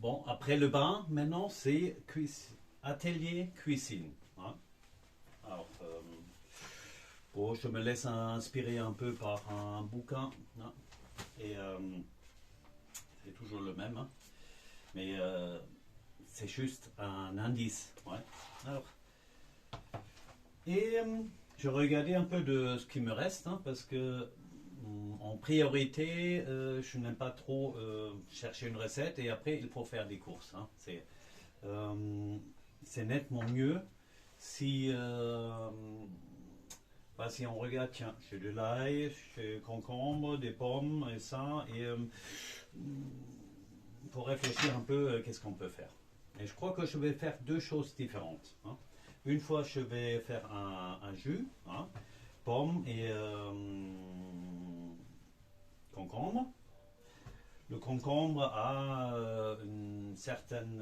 Bon, après le bain, maintenant c'est atelier cuisine. Hein. Alors, bon, je me laisse inspirer un peu par un bouquin. Hein. Et c'est toujours le même. Hein. Mais c'est juste un indice. Ouais. Alors, et je regardais un peu de ce qui me reste, hein, parce que en priorité, je n'aime pas trop chercher une recette et après il faut faire des courses. Hein. C'est nettement mieux si, si on regarde, tiens, j'ai de l'ail, j'ai concombre, des pommes et ça, et pour réfléchir un peu, qu'est-ce qu'on peut faire. Et je crois que je vais faire deux choses différentes. Hein. Une fois, je vais faire un jus, hein, pommes et concombre. Le concombre a une certaine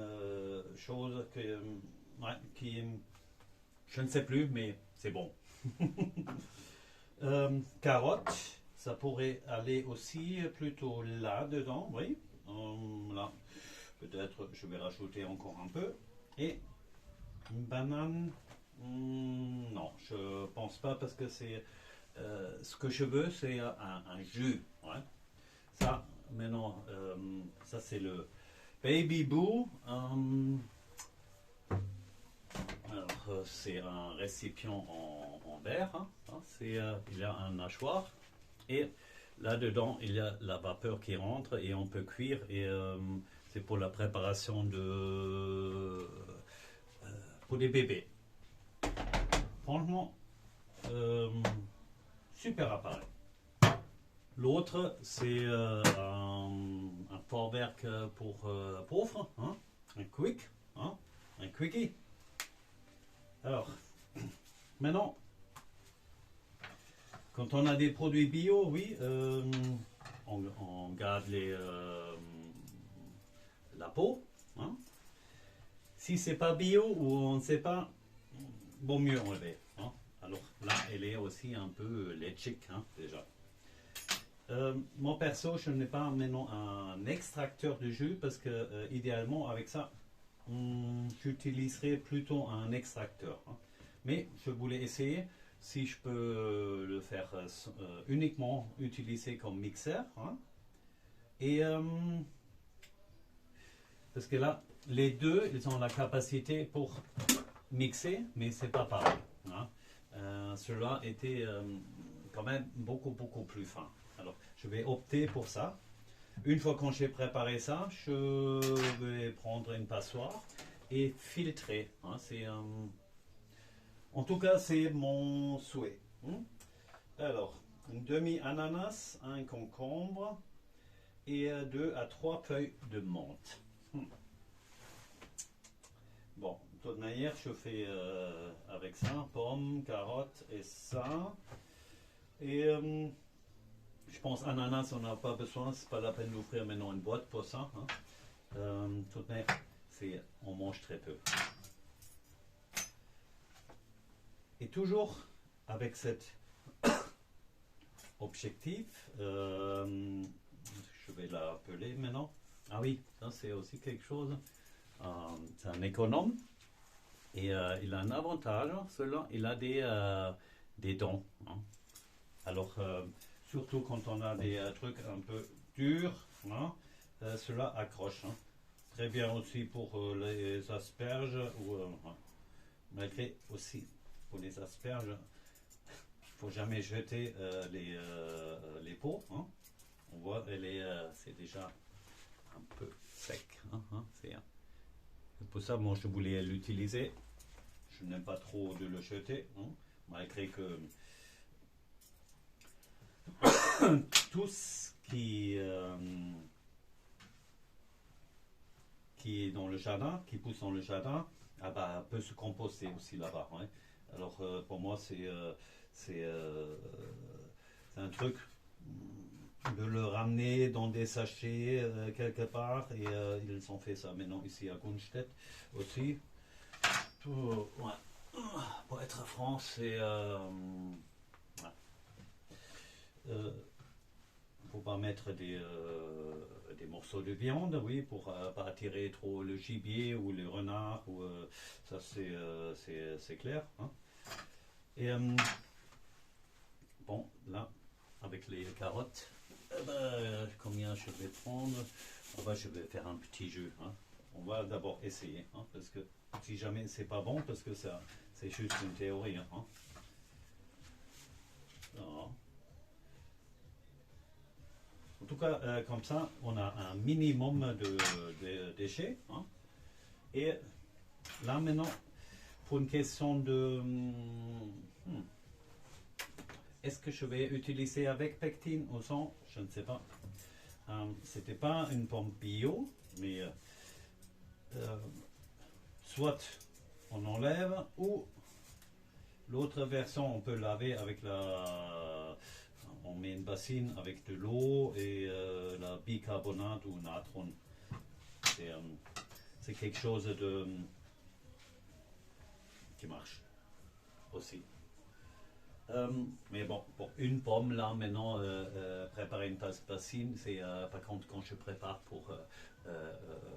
chose ouais, qui, je ne sais plus, mais c'est bon. Carottes, ça pourrait aller aussi plutôt là-dedans, oui. Là, peut-être je vais rajouter encore un peu. Et une banane, non, je pense pas parce que c'est ce que je veux, c'est un jus. Ouais. Ça, maintenant, ça c'est le Baby Boo. C'est un récipient en verre. Hein. Il y a un hachoir et là-dedans il y a la vapeur qui rentre et on peut cuire et c'est pour la préparation pour des bébés. Franchement, super appareil. L'autre, c'est un Vorwerk pour pauvres, hein, un quick, hein, un quickie. Alors, maintenant, quand on a des produits bio, oui, on garde la peau. Hein. Si c'est pas bio ou on ne sait pas, vaut mieux enlever. Hein. Alors là, elle est aussi un peu léchique, hein, déjà. Moi perso, je n'ai pas maintenant un extracteur de jus parce que idéalement avec ça, j'utiliserais plutôt un extracteur. Hein. Mais je voulais essayer si je peux le faire uniquement utiliser comme mixeur. Hein. Et parce que là, les deux, ils ont la capacité pour mixer, mais c'est pas pareil. Hein. Cela était quand même beaucoup plus fin. Alors, je vais opter pour ça. Une fois que j'ai préparé ça, je vais prendre une passoire et filtrer. Hein, en tout cas, c'est mon souhait. Alors, une demi-ananas, un concombre et 2 à 3 feuilles de menthe. Bon, de toute manière, je fais avec ça, pommes, carottes et ça. Et je pense ananas, on n'a pas besoin, c'est pas la peine d'ouvrir maintenant une boîte pour ça. Hein. De toute manière, on mange très peu. Et toujours avec cet objectif, je vais l'appeler maintenant. Ah oui, ça c'est aussi quelque chose. C'est un économe et il a un avantage, celui-là, il a des dents. Hein. Alors, surtout quand on a des trucs un peu durs, hein, cela accroche. Hein. Très bien aussi pour les asperges, ou malgré aussi pour les asperges, il ne faut jamais jeter les peaux. Hein. On voit, c'est déjà un peu sec. Hein, c'est pour ça, moi, je voulais l'utiliser. Je n'aime pas trop de le jeter, hein, malgré que tout ce qui est dans le jardin, qui pousse dans le jardin, peut se composter aussi là-bas. Hein. Alors, pour moi, c'est un truc de le ramener dans des sachets quelque part et ils ont fait ça maintenant ici à Gunstedt aussi pour être franc c'est faut pas mettre des morceaux de viande, oui, pour pas attirer trop le gibier ou le renard, ou, ça c'est clair. Hein. Et bon, là, avec les carottes, combien je vais prendre? Je vais faire un petit jeu. Hein. On va d'abord essayer, hein, parce que si jamais c'est pas bon, parce que ça c'est juste une théorie. Hein. En tout cas, comme ça, on a un minimum de déchets. Hein. Et là maintenant, pour une question de... est-ce que je vais utiliser avec pectine ou sans? Je ne sais pas. C'était pas une pomme bio, mais soit on enlève, ou l'autre version, on peut laver avec on met une bassine avec de l'eau et la bicarbonate ou natron. C'est quelque chose qui marche aussi. Mais bon, pour une pomme, là, maintenant, préparer une bassine, c'est par contre quand je prépare pour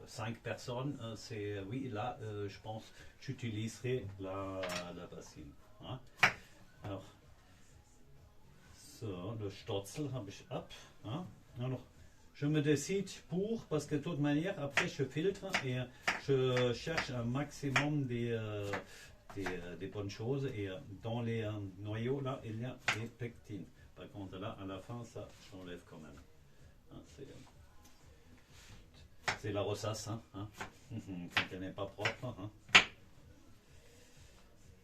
5 personnes, c'est oui, là, je pense j'utiliserai la bassine. Hein. Alors, so, le Stotzel habe ich ab. Hein. Alors, je me décide pour, parce que de toute manière, après je filtre et je cherche un maximum des bonnes choses, et dans les noyaux là il y a des pectines. Par contre là à la fin ça j'enlève quand même. Hein, c'est la ressasse, hein, hein. Quand elle n'est pas propre. Hein.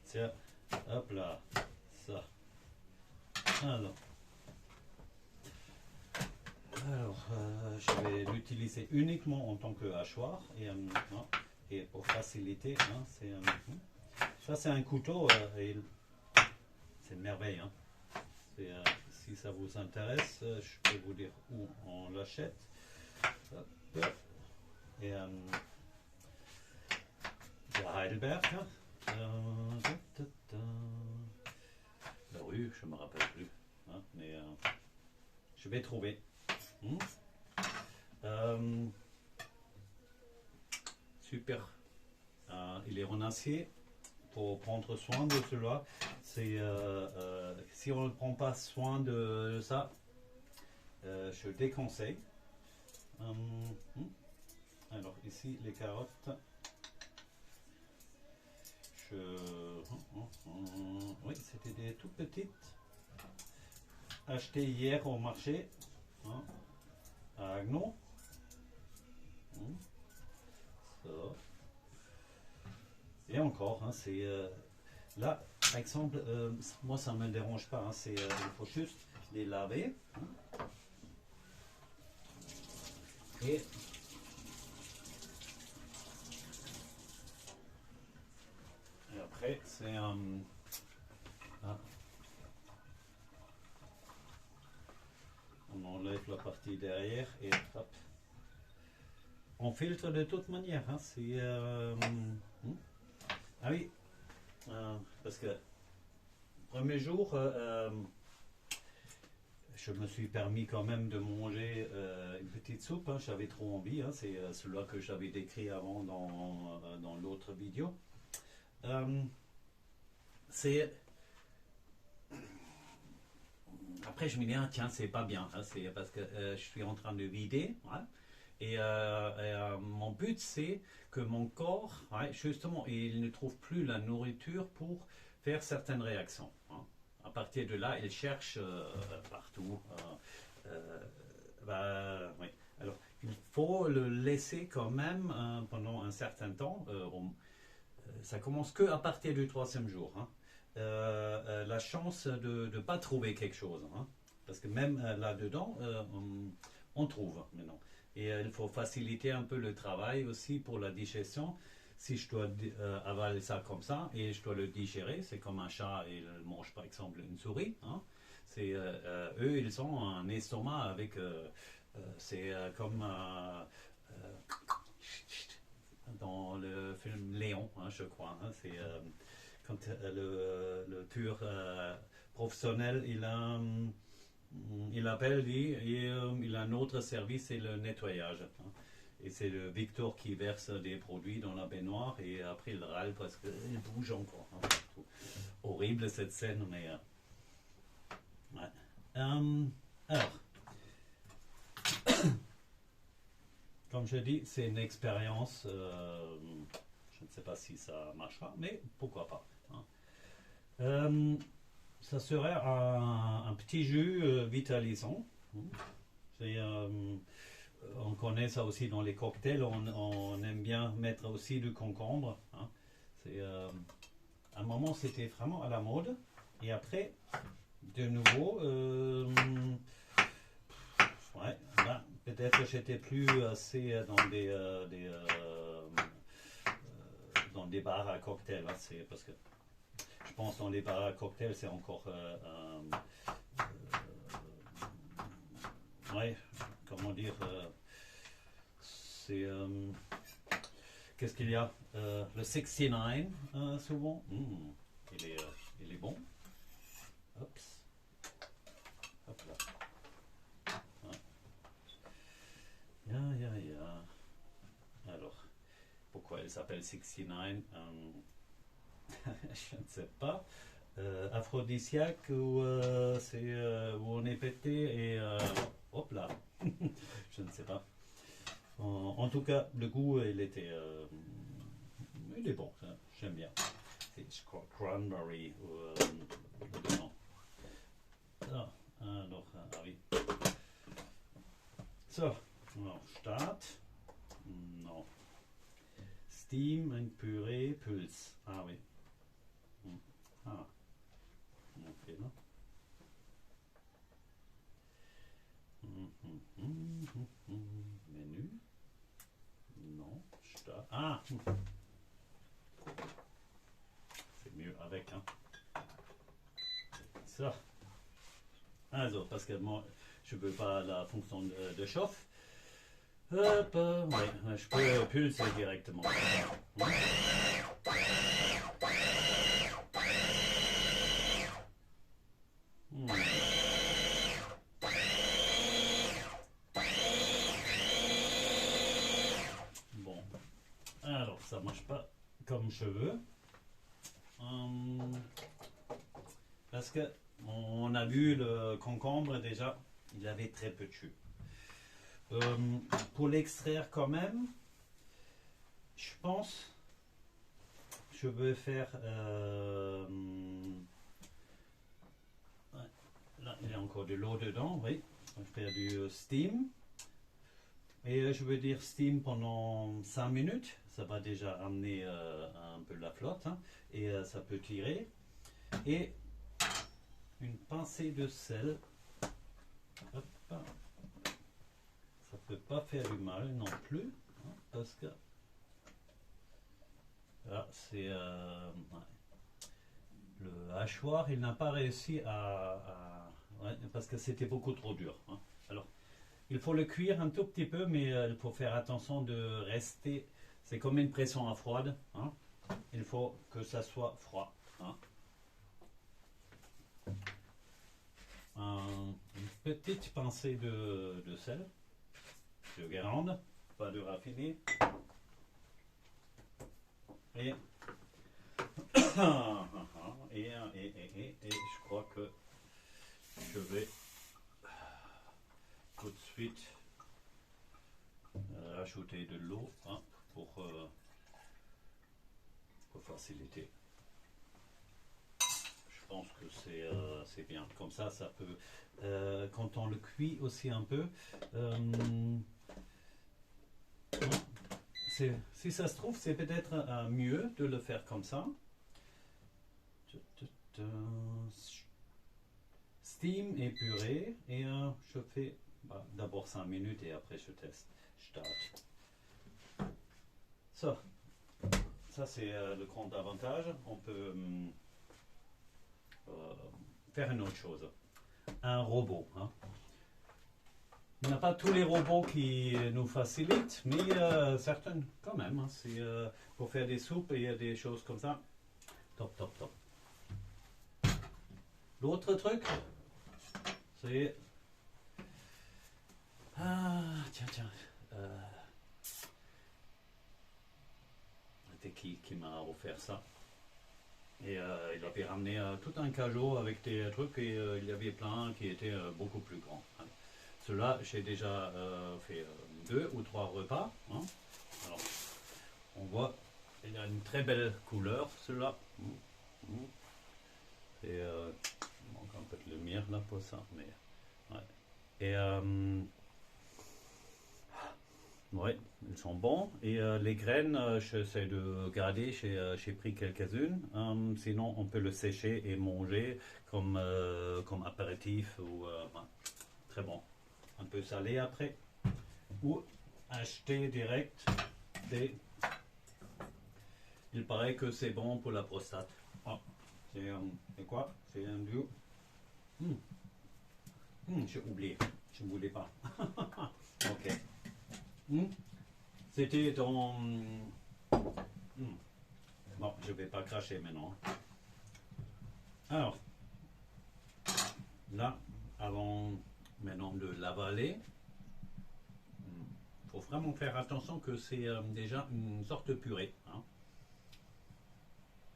Tiens, hop là, ça. Alors je vais l'utiliser uniquement en tant que hachoir, et pour faciliter, hein, ça c'est un couteau, c'est une merveille. Hein. Si ça vous intéresse, je peux vous dire où on l'achète. Et de Heidelberg. Hein. La rue, je ne me rappelle plus. Hein, mais je vais trouver. Super. Il est en acier. Pour prendre soin de cela, si on ne prend pas soin de ça, je déconseille. Alors ici les carottes, oui, c'était des toutes petites, achetées hier au marché, hein, à Agnon. Ça. Et encore, hein, c'est là, par exemple, moi ça ne me dérange pas, hein, il faut juste les laver. Hein, et après, c'est on enlève la partie derrière et hop. On filtre de toute manière. Hein, ah oui, parce que premier jour, je me suis permis quand même de manger une petite soupe. Hein, j'avais trop envie. Hein, c'est celui que j'avais décrit avant dans l'autre vidéo. Après je me dis tiens c'est pas bien, hein, c'est parce que je suis en train de vider, hein, et mon but c'est que mon corps, ouais, justement il ne trouve plus la nourriture pour faire certaines réactions, hein. À partir de là il cherche partout, oui. Alors il faut le laisser quand même pendant un certain temps. Ça commence que à partir du 3e jour, hein. La chance de ne pas trouver quelque chose, hein. Parce que même là-dedans, on trouve maintenant. Et il faut faciliter un peu le travail aussi pour la digestion. Si je dois avaler ça comme ça et je dois le digérer, c'est comme un chat, il mange par exemple une souris. Hein. Eux, ils ont un estomac avec... c'est comme... dans le film Léon, hein, je crois. Hein, c'est quand le tueur professionnel, il a il appelle, il a un autre service, c'est le nettoyage. Hein. Et c'est le Victor qui verse des produits dans la baignoire et après il râle parce qu'il bouge encore. Hein. Horrible cette scène, mais... ouais. Alors, comme je dis, c'est une expérience. Je ne sais pas si ça marchera, mais pourquoi pas. Hein. Ça serait un petit jus vitalisant. On connaît ça aussi dans les cocktails. On aime bien mettre aussi du concombre. Hein. À un moment, c'était vraiment à la mode. Et après, de nouveau, ouais, ben, peut-être j'étais plus assez dans des bars à cocktails. Hein. C'est parce que je pense dans les bars à cocktails, c'est encore ouais, comment dire, c'est qu'est-ce qu'il y a le 69 souvent. Il est bon. Oups. Hop là. Ouais. Alors, pourquoi il s'appelle 69 je ne sais pas. Aphrodisiaque ou où on est pété et hop là. Je ne sais pas. En tout cas, le goût, il est bon, hein, j'aime bien. C'est cranberry dedans. So, alors, oui. So, alors, Start. Non. Steam, une purée, pulse. Ah oui. Ah. Ok, non. Menu. Non. Start. Ah. C'est mieux avec, hein. Ça. Alors, parce que moi, je ne veux pas la fonction de chauffe. Hop, ouais, je peux pulser directement. Bon, alors ça marche pas comme je veux. Parce que on a vu le concombre déjà, il avait très peu de jus. Pour l'extraire quand même, je pense, je veux faire... là, il y a encore de l'eau dedans, oui. Je vais faire du steam. Et je veux dire steam pendant 5 minutes. Ça va déjà amener un peu la flotte. Hein, et ça peut tirer. Et une pincée de sel. Hop. Ça peut pas faire du mal non plus. Hein, parce que... là, c'est... ouais. Le hachoir, il n'a pas réussi ouais, parce que c'était beaucoup trop dur. Hein. Alors, il faut le cuire un tout petit peu, mais il faut faire attention de rester. C'est comme une pression à froide. Hein. Il faut que ça soit froid. Hein. Une petite pincée de sel, de Guérande, pas de raffiné. Et et je crois que je vais tout de suite rajouter de l'eau hein, pour faciliter. Je pense que c'est bien. Comme ça peut, quand on le cuit aussi un peu, si ça se trouve, c'est peut-être mieux de le faire comme ça. Steam et purée. Et je fais d'abord 5 minutes et après je teste. Start. Ça c'est le grand avantage. On peut faire une autre chose. Un robot. Hein. Il n'y a pas tous les robots qui nous facilitent, mais certains quand même. Hein. C'est pour faire des soupes et des choses comme ça. Top. L'autre truc, c'est Ah, tiens. Euh, C'était qui m'a offert ça? Et il avait ramené tout un cajot avec des trucs et il y avait plein qui étaient beaucoup plus grands, hein. Cela, j'ai déjà fait 2 ou 3 repas, hein. Alors, on voit, il a une très belle couleur, cela. Et il manque un peu de lumière là pour ça, mais ouais. Et ouais, ils sont bons. Et les graines, j'essaie de garder. J'ai pris quelques-unes. Sinon, on peut le sécher et manger comme apéritif ou ouais, très bon. Un peu salé après. Ou acheter direct des. Il paraît que c'est bon pour la prostate. Ah, c'est quoi? C'est un duo. J'ai oublié. Je ne voulais pas. Ok. C'était dans. Bon, je vais pas cracher maintenant. Alors, là, avant maintenant de l'avaler, il faut vraiment faire attention que c'est déjà une sorte de purée, hein.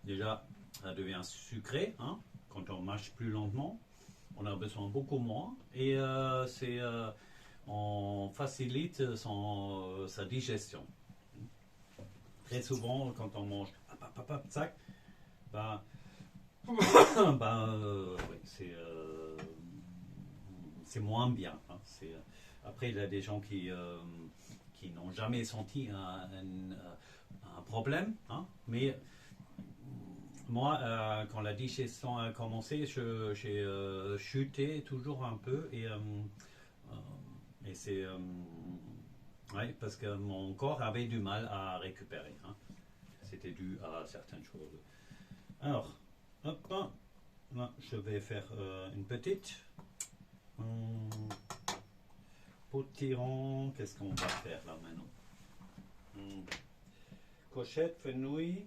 Déjà, ça devient sucré, hein. Quand on mâche plus lentement, on a besoin beaucoup moins. Et on facilite sa digestion. Très souvent, quand on mange sac, bah, oui, c'est moins bien, hein. Après, il y a des gens qui n'ont jamais senti un problème, hein. Mais moi, quand la digestion a commencé, j'ai chuté toujours un peu et c'est ouais, parce que mon corps avait du mal à récupérer, hein. C'était dû à certaines choses. Alors, hop, là, je vais faire une petite potiron. Qu'est-ce qu'on va faire là maintenant? Cochette, fenouil.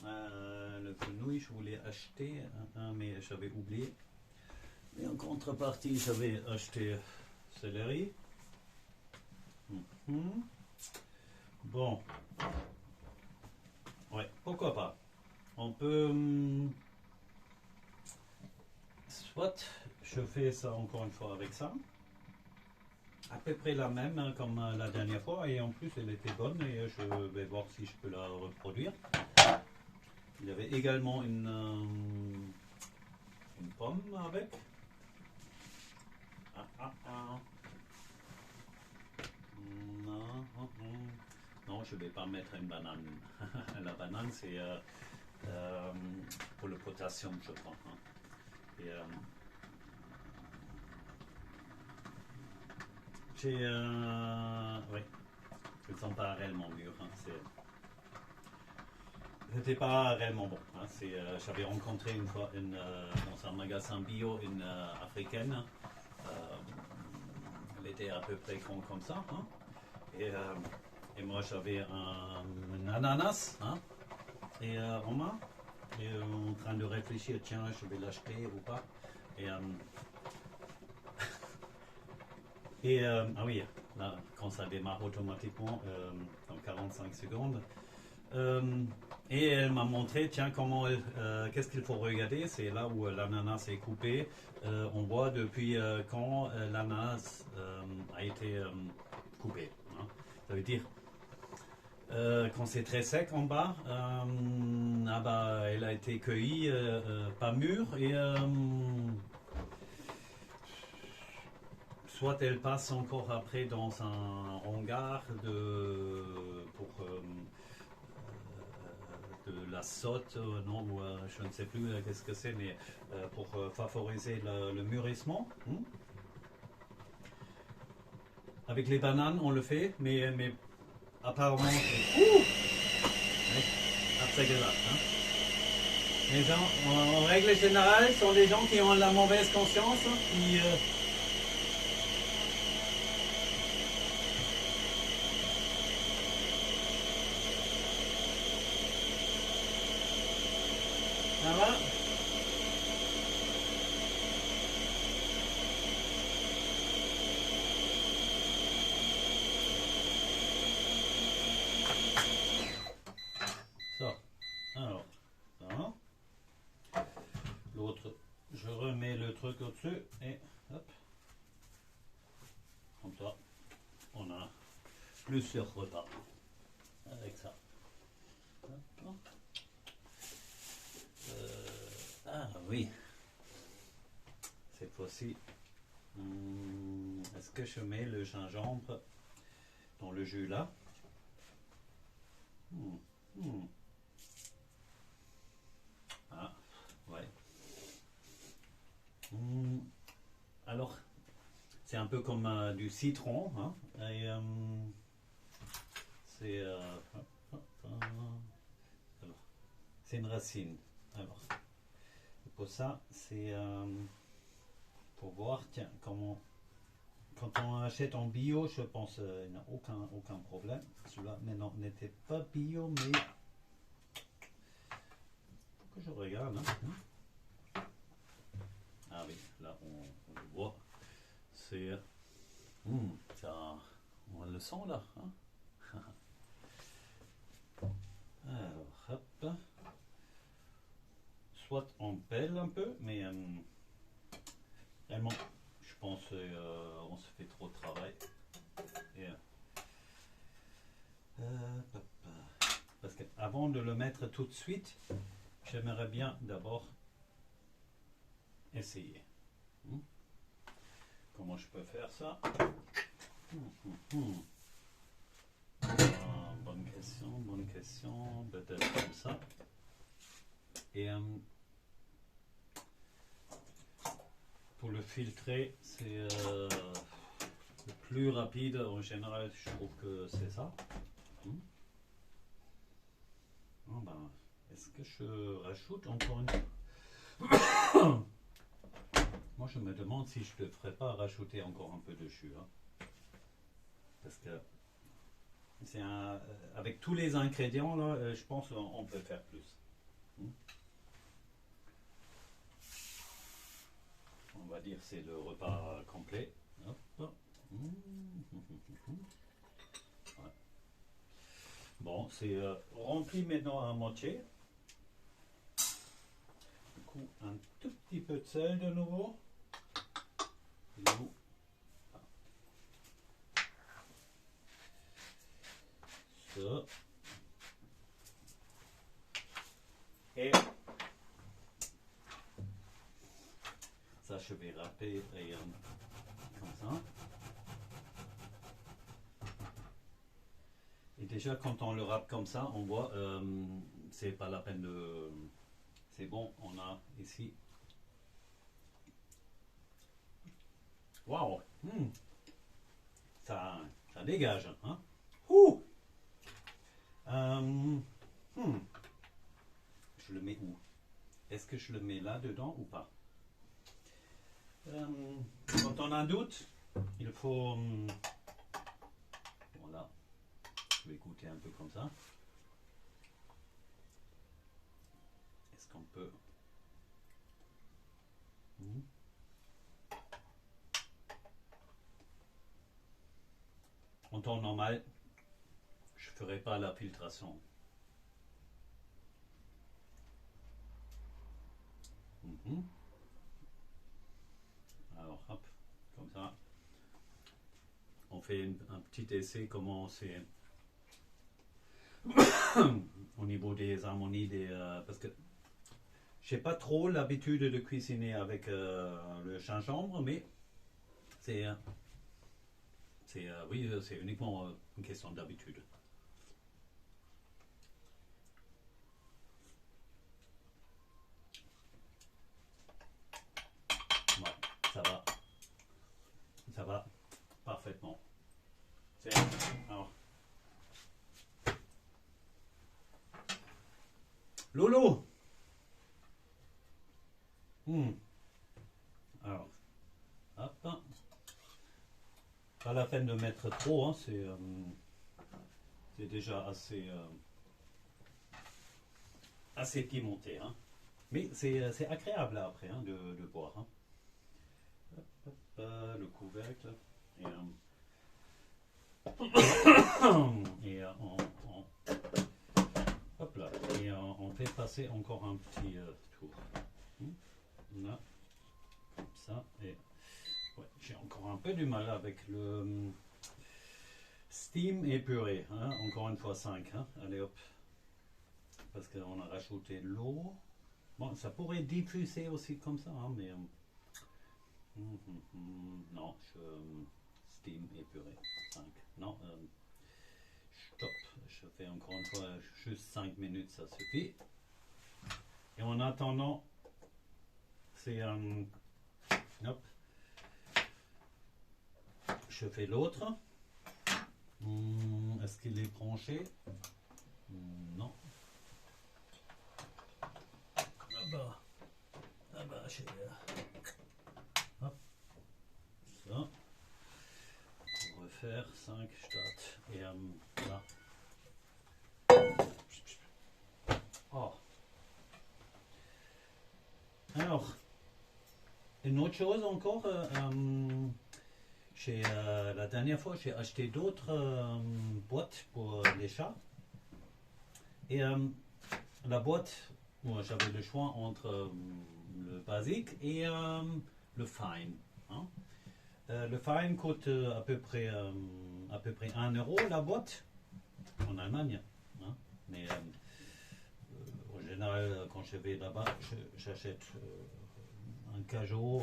Le fenouil, je voulais acheter mais j'avais oublié. Et en contrepartie, j'avais acheté céleri. Bon. Ouais, pourquoi pas. On peut. Soit je fais ça encore une fois avec ça. À peu près la même, hein, comme la dernière fois. Et en plus, elle était bonne. Et je vais voir si je peux la reproduire. Il y avait également une pomme avec. Non, je ne vais pas mettre une banane. La banane, c'est pour le potassium, je crois, hein. Et, oui, ils ne sont pas réellement mûrs, hein. C'était pas réellement bon, hein. J'avais rencontré une fois dans un magasin bio une africaine. Elle était à peu près grande comme ça, hein. Et moi j'avais un ananas, hein. Et en main. Et en train de réfléchir, tiens, je vais l'acheter ou pas. Ah oui, là, quand ça démarre automatiquement dans 45 secondes. Et elle m'a montré, tiens, qu'est-ce qu'il faut regarder. C'est là où l'ananas est coupé. On voit depuis quand l'ananas a été coupé, hein. Ça veut dire quand c'est très sec en bas, elle a été cueillie pas mûre et soit elle passe encore après dans un hangar pour de la saute, non, ou je ne sais plus qu'est-ce que c'est, mais pour favoriser le mûrissement. Avec les bananes, on le fait, mais apparemment, après hein. Les gens, en règle générale, sont des gens qui ont la mauvaise conscience, qui ça va? plusieurs repas avec ça. Ah oui, cette fois-ci, est-ce que je mets le gingembre dans le jus là? Ah, ouais. Alors, c'est un peu comme du citron, hein, et c'est alors, c'est une racine. Alors, pour ça, c'est pour voir, tiens, comment quand on achète en bio, je pense il n'y a aucun problème. Celui-là n'était pas bio, mais que je regarde. Hein. Ah oui, là on le voit. C'est ça, on le sent là. Hein. Alors, hop. Soit on pèle un peu, mais vraiment, je pense on se fait trop de travail. Et, parce qu'avant de le mettre tout de suite, j'aimerais bien d'abord essayer. Comment je peux faire ça? Bonne question. Peut-être comme ça. Et pour le filtrer, c'est le plus rapide. En général, je trouve que c'est ça. Est-ce que je rajoute encore une... Moi, je me demande si je ne devrais pas rajouter encore un peu de jus. Hein. Parce que c'est avec tous les ingrédients, là, je pense qu'on peut faire plus. On va dire c'est le repas complet. Hop. Ouais. Bon, c'est rempli maintenant à moitié. Du coup, un tout petit peu de sel de nouveau. Ça. Et ça, je vais râper comme ça. Et déjà, quand on le râpe comme ça, on voit, c'est pas la peine de... C'est bon, on a ici... Waouh, ça dégage, hein. Je le mets où? Est-ce que je le mets là dedans ou pas? Quand on a un doute, il faut... voilà. Je vais goûter un peu comme ça. Est-ce qu'on peut... En temps normal, je ne ferai pas la filtration. Alors hop, comme ça. On fait un petit essai comment c'est au niveau des harmonies parce que j'ai pas trop l'habitude de cuisiner avec le gingembre, mais c'est oui, c'est uniquement une question d'habitude. Ouais, ça va parfaitement. Alors, Lolo. Alors, hop. Pas la peine de mettre trop, hein, c'est déjà assez pimenté. Hein. Mais c'est agréable là, après hein, de boire. Hein. Le couvercle. Et, hop là. Et on fait passer encore un petit tour. Là, comme ça. Et ouais, j'ai encore un peu du mal avec le Steam et purée. Hein? Encore une fois 5. Hein? Allez hop. Parce qu'on a rajouté de l'eau. Bon, ça pourrait diffuser aussi comme ça, hein, mais non, steam et purée. 5. Non, stop. Je fais encore une fois juste 5 minutes, ça suffit. Et en attendant, c'est hop. Je fais l'autre. Est-ce qu'il est branché? Non. Ah bah, hop. Ça. On va refaire 5 start. Et là. Oh. Alors, une autre chose encore. La dernière fois, j'ai acheté d'autres boîtes pour les chats. Et la boîte, moi j'avais le choix entre le basique et le fine. Hein. Le fine coûte à peu près 1 euro la boîte en Allemagne. Hein. Mais en général, quand je vais là-bas, j'achète un cajot,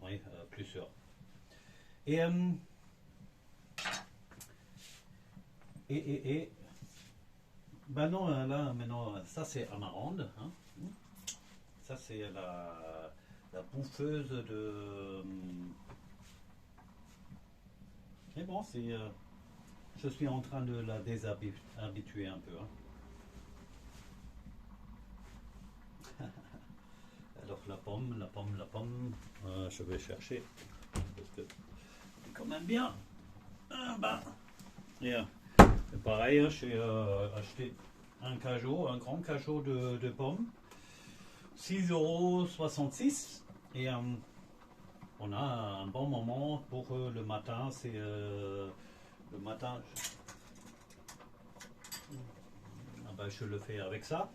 oui, plusieurs. Et ben non, là maintenant, ça c'est amarande. Hein. Ça c'est la bouffeuse de. Mais bon, c'est. Je suis en train de la déshabituer un peu. Hein. Alors la pomme. Je vais chercher. Parce que c'est quand même bien. Ah bah. Yeah. Et pareil, j'ai acheté un grand cajot de pommes. 6,66 € et on a un bon moment pour le matin. C'est le matin. Je le fais avec ça.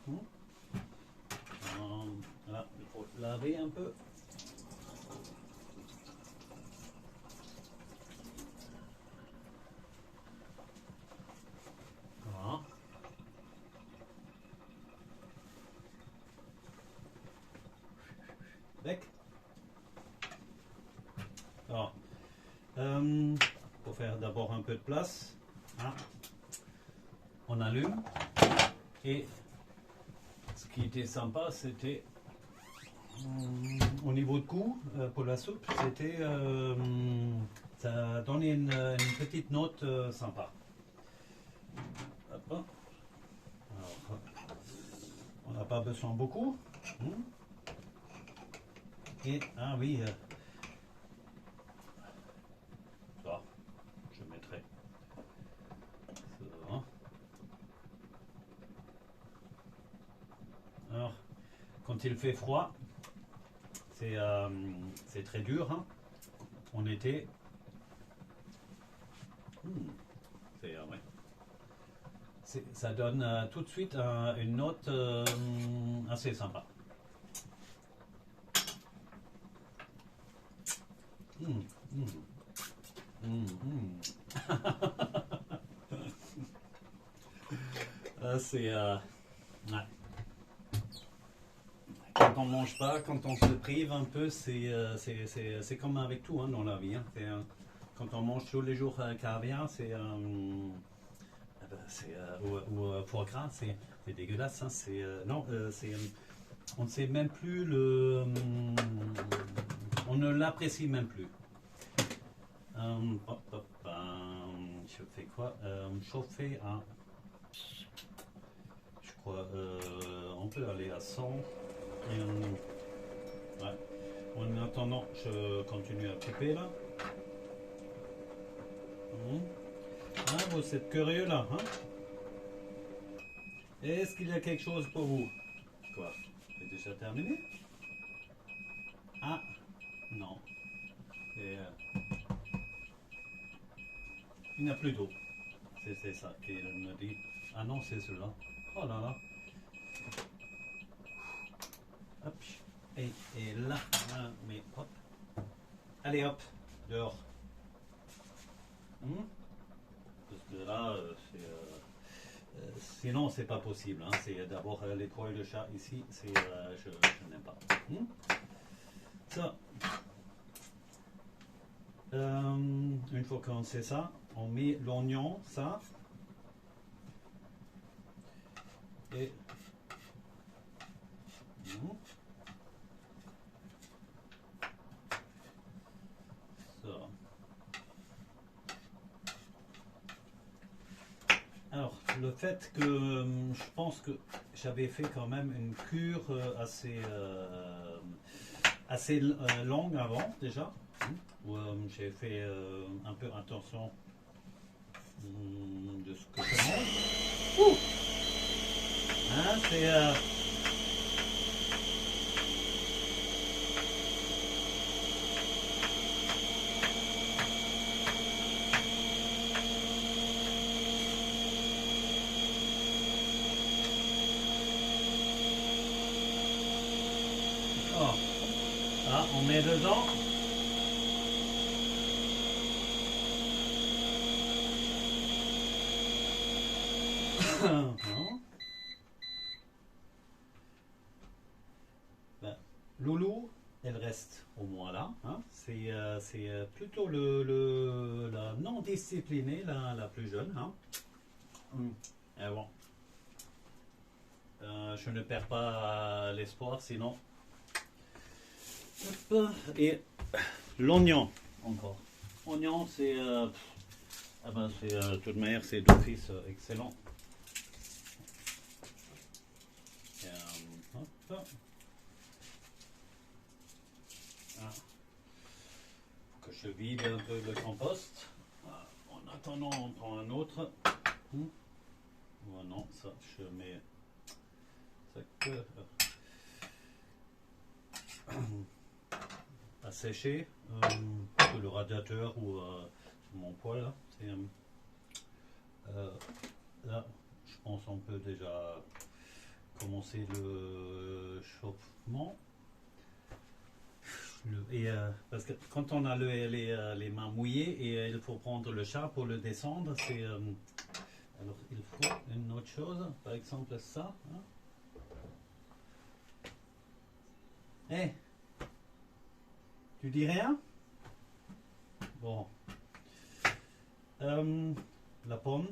Là, il faut laver un peu. Voilà. Bec. Alors, pour faire d'abord un peu de place, hein, on allume. Et ce qui était sympa, c'était au niveau de goût pour la soupe, c'était ça donnait une petite note sympa. Hop. Alors, on n'a pas besoin beaucoup. Et ah oui, ça, je mettrai. Ça. Alors, quand il fait froid, c'est très dur. Hein. En été, ouais. Ça donne tout de suite une note assez sympa. C'est ouais. Quand on mange pas, quand on se prive un peu, c'est comme avec tout hein, dans la vie. Hein. Quand on mange tous les jours caviar, ou foie gras, c'est dégueulasse. Hein. Non, on ne sait même plus on ne l'apprécie même plus. Je fais quoi? Chauffer à. Je crois on peut aller à 100. Ouais. En attendant, je continue à couper là. Ah, vous êtes curieux là, hein? Est-ce qu'il y a quelque chose pour vous? Quoi? C'est déjà terminé? Ah, non. Il n'y a plus d'eau. C'est ça qu'il me dit. Ah non, c'est celui-là. Oh là là. Hop. Et là, mais hop. Allez hop, dehors. Parce que là, sinon, c'est pas possible. Hein. C'est d'abord les poils de chat ici, je n'aime pas. Ça. Une fois qu'on sait ça, on met l'oignon, ça. Et ça. Alors, le fait que je pense que j'avais fait quand même une cure assez longue avant déjà, où j'ai fait un peu attention de ce que je mange. Ouh, hein, c'est oh. Ah, on met dedans. Non. Ben, Loulou, elle reste au moins là. Hein. C'est plutôt la non disciplinée, la plus jeune. Hein. Et bon. Je ne perds pas l'espoir, sinon. Et l'oignon, encore. Oignon, c'est. De toute manière, c'est d'office excellent. Hop. Ah. Faut que je vide un peu le compost. En attendant, on prend un autre. Oh non, ça, je mets. Ça que. À sécher sur le radiateur ou sur mon poêle. Là, là, je pense qu'on peut déjà commencer le chauffement. Parce que quand on a les mains mouillées et il faut prendre le chat pour le descendre, alors il faut une autre chose, par exemple ça. Hein. Hey, tu dis rien? Bon. La pomme.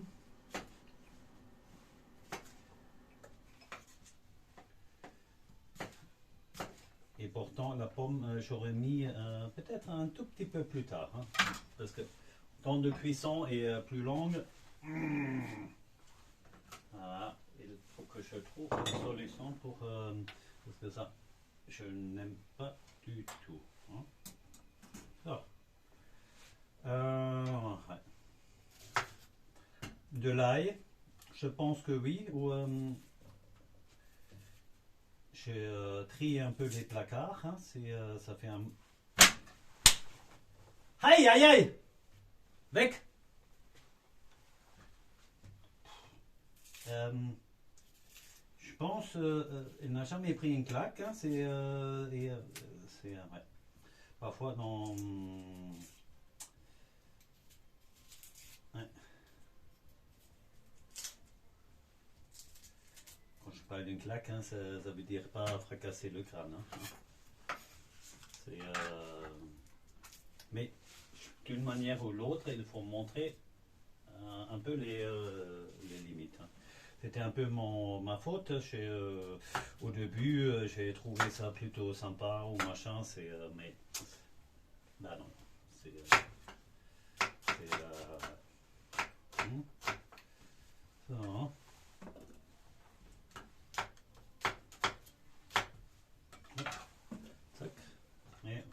Et pourtant, la pomme, j'aurais mis peut-être un tout petit peu plus tard. Hein, parce que le temps de cuisson est plus longue. Voilà. Il faut que je trouve une solution pour... parce que ça, je n'aime pas du tout. Hein. Ouais. De l'ail, je pense que oui. Ou, j'ai trié un peu les placards. Hein, ça fait un... Aïe, aïe, aïe! Weg! Je pense il n'a jamais pris une claque. Hein, c'est ouais. Parfois dans... Ouais. Quand je parle d'une claque, hein, ça veut dire pas fracasser le crâne. Hein. Mais d'une manière ou l'autre, il faut montrer un peu les limites. Hein. C'était un peu ma faute. Au début, j'ai trouvé ça plutôt sympa ou machin. Mais bah non. Ça. Tac. Et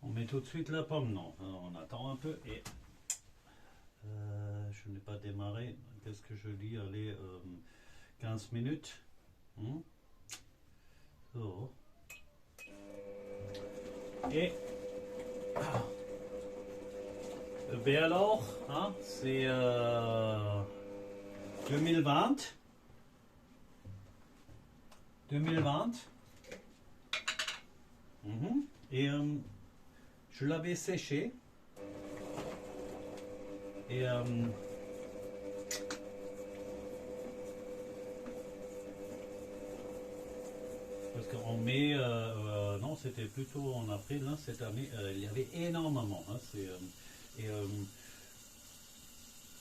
on met tout de suite la pomme. Non, on attend un peu et je n'ai pas démarré. Qu'est-ce que je dis? Allez, 15 minutes. So. Et alors, hein, c'est 2020. 2020. Et je l'avais séché. Et parce qu'en mai, non, c'était plutôt en avril, hein, cette année, il y avait énormément. Hein, et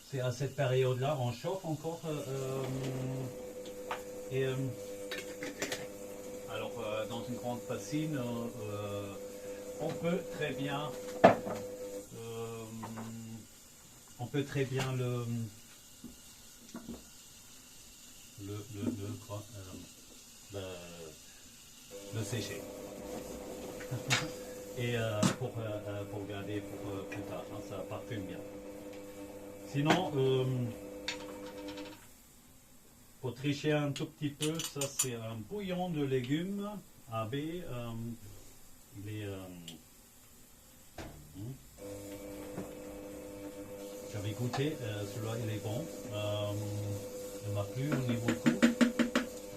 c'est à cette période-là, on chauffe encore. Et alors, dans une grande bassine, on peut très bien, on peut très bien le sécher. Et pour garder pour plus tard, hein, ça parfume bien. Sinon, pour tricher un tout petit peu, ça c'est un bouillon de légumes AB. Il est. J'avais goûté, celui-là il est bon. Il m'a plu au niveau goût.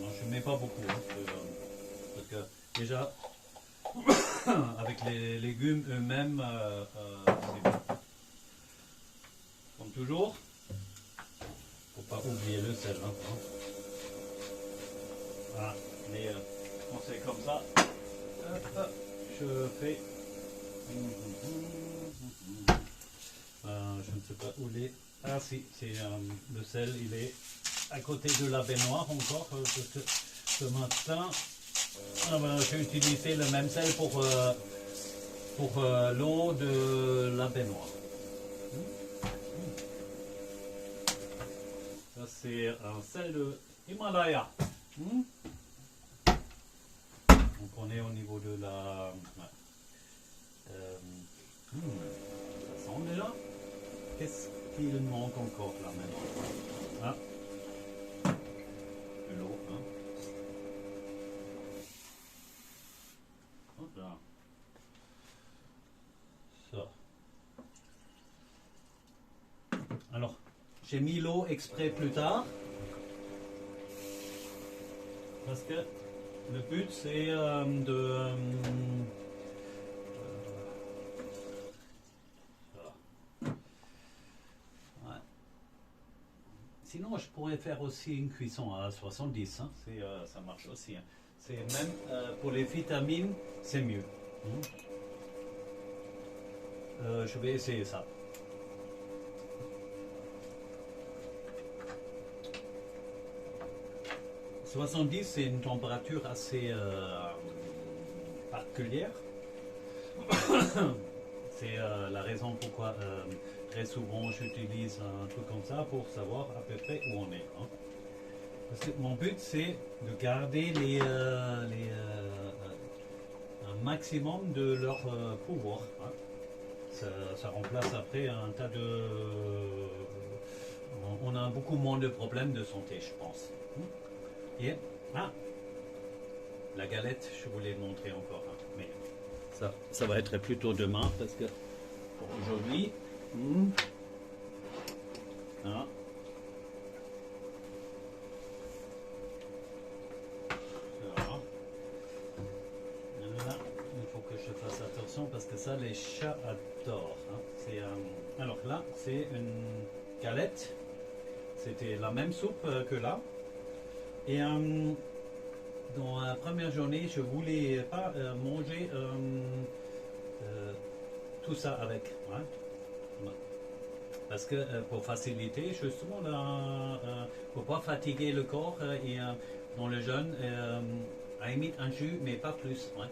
Non, je ne mets pas beaucoup. Hein, parce que déjà, avec les légumes eux-mêmes, c'est bon. Comme toujours, faut pas oublier le sel. Hein. Voilà, mais quand c'est comme ça, je fais. Je ne sais pas où il est. Ah si, c'est le sel, il est à côté de la baignoire encore, parce que ce matin, j'ai utilisé le même sel pour l'eau de la baignoire. Ça c'est un sel de Himalaya. Donc on est au niveau de la... ça sent déjà. Qu'est-ce qu'il manque encore là maintenant? Ah, de l'eau, hein. Hop là. Ça. Alors, j'ai mis l'eau exprès plus tard. Parce que le but c'est de... Sinon, je pourrais faire aussi une cuisson à 70, hein. Ça marche aussi. Hein. C'est même pour les vitamines, c'est mieux. Je vais essayer ça. « 70, c'est une température assez particulière. C'est la raison pourquoi très souvent j'utilise un truc comme ça pour savoir à peu près où on est. Hein. Parce que mon but c'est de garder un maximum de leur pouvoir. Hein. Ça remplace après un tas de... On a beaucoup moins de problèmes de santé, je pense. Et la galette, je voulais montrer encore. Hein. Mais ça va être plutôt demain parce que pour aujourd'hui... Ah. Là, il faut que je fasse attention parce que ça, les chats adorent. Hein. Alors là, c'est une galette. C'était la même soupe que là. Et dans la première journée, je voulais pas manger tout ça avec. Hein. Parce que pour faciliter, justement, pour ne pas fatiguer le corps et dans le jeûne, à limite un jus, mais pas plus. Ouais.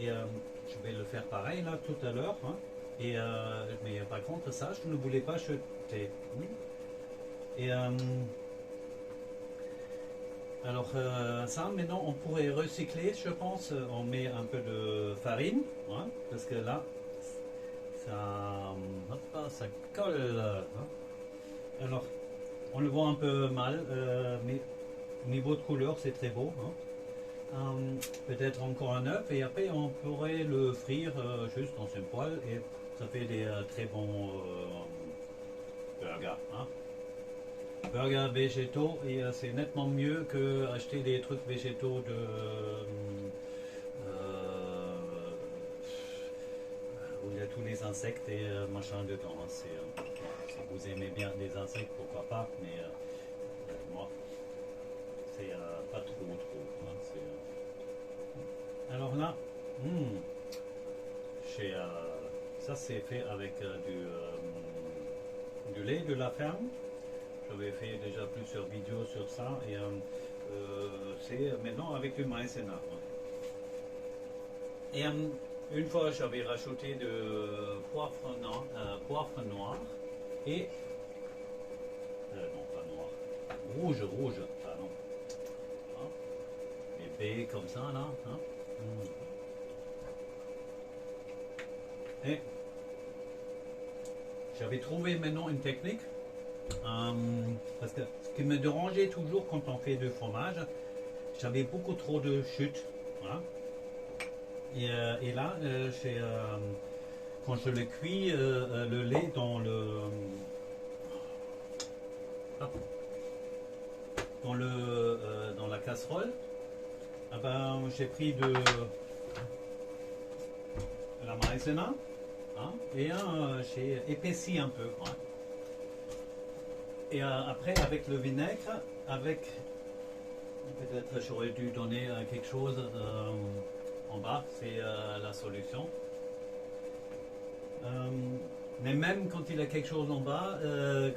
Et je vais le faire pareil là tout à l'heure. Hein. Mais par contre, ça, je ne voulais pas jeter. Et alors ça, maintenant, on pourrait recycler, je pense. On met un peu de farine, hein, parce que là, ça colle. Hein. Alors, on le voit un peu mal, mais au niveau de couleur, c'est très beau. Hein. Peut-être encore un œuf, et après, on pourrait le frire juste dans une poêle, et ça fait des très bons burgers. Hein. Burgers végétaux, et c'est nettement mieux que acheter des trucs végétaux où il y a tous les insectes et machin dedans. Hein. Si vous aimez bien les insectes, pourquoi pas, mais moi, c'est pas trop. Hein. Alors là, ça c'est fait avec du lait de la ferme. J'avais fait déjà plusieurs vidéos sur ça et c'est maintenant avec du maïzena. Et une fois j'avais rajouté de poivre noir et non pas noir, rouge, pardon. Hein? Les baies comme ça là. Hein? Et j'avais trouvé maintenant une technique parce que ce qui me dérangeait toujours quand on fait du fromage, j'avais beaucoup trop de chutes. Voilà. Et là, quand je le cuis, le lait dans dans la casserole, ah ben, j'ai pris de la maïzena et j'ai épaissi un peu. Quoi. Et après, avec le vinaigre, peut-être j'aurais dû donner quelque chose en bas, c'est la solution. Mais même quand il y a quelque chose en bas,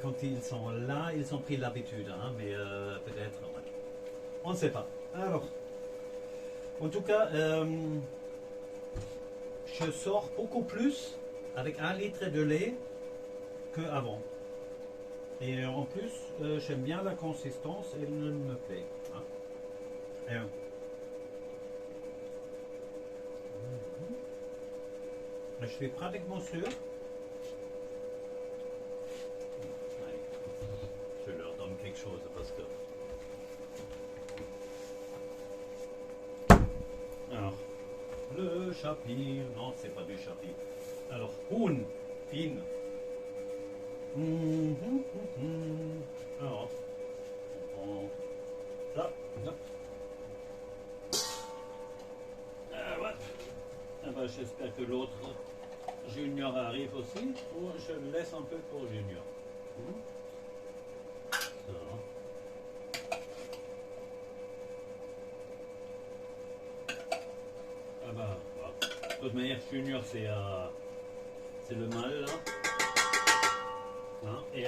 quand ils sont là, ils ont pris l'habitude. Mais peut-être, ouais. On ne sait pas. Alors, en tout cas, je sors beaucoup plus avec 1 litre de lait qu'avant. Et en plus, j'aime bien la consistance, elle me plaît. Je suis pratiquement sûr. Je leur donne quelque chose parce que. Alors, le chapi, non, c'est pas du chapi. Alors, Huhn, fine. Alors, on prend ça, là. Ouais. Ah ben, j'espère que l'autre Junior arrive aussi, ou je le laisse un peu pour Junior. Ça. Ah bah, voilà. De toute manière, Junior, c'est le mâle là. Hein? Et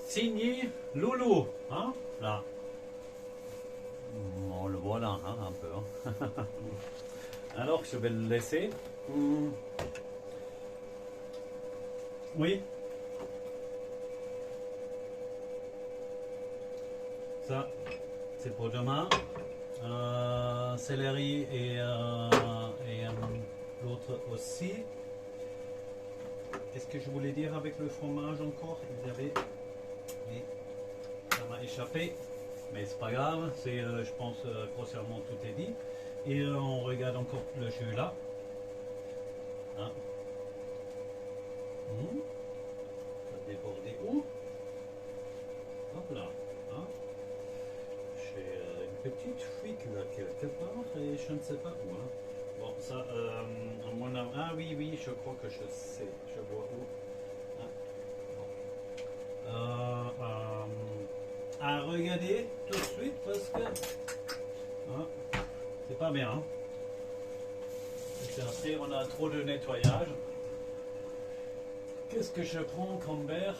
signé Loulou, hein? Là. On le voit là, hein, un peu. Hein? Alors, je vais le laisser. Oui. Ça, c'est pour demain. Céleri et l'autre aussi. Qu'est-ce que je voulais dire avec le fromage encore? Il y avait... Oui, ça m'a échappé. Mais c'est pas grave. C'est, je pense, grossièrement tout est dit. Et on regarde encore le jus là. Hein? Ça a débordé où? Hop là. Hein? J'ai une petite fuite là quelque part et je ne sais pas où. Hein. Bon, ça, à mon avis. Ah oui, oui, je crois que je sais. Je vois où. Hein. Bon. À regarder tout de suite parce que hein, c'est pas bien. Hein. Après, on a trop de nettoyage. Qu'est-ce que je prends comme verre?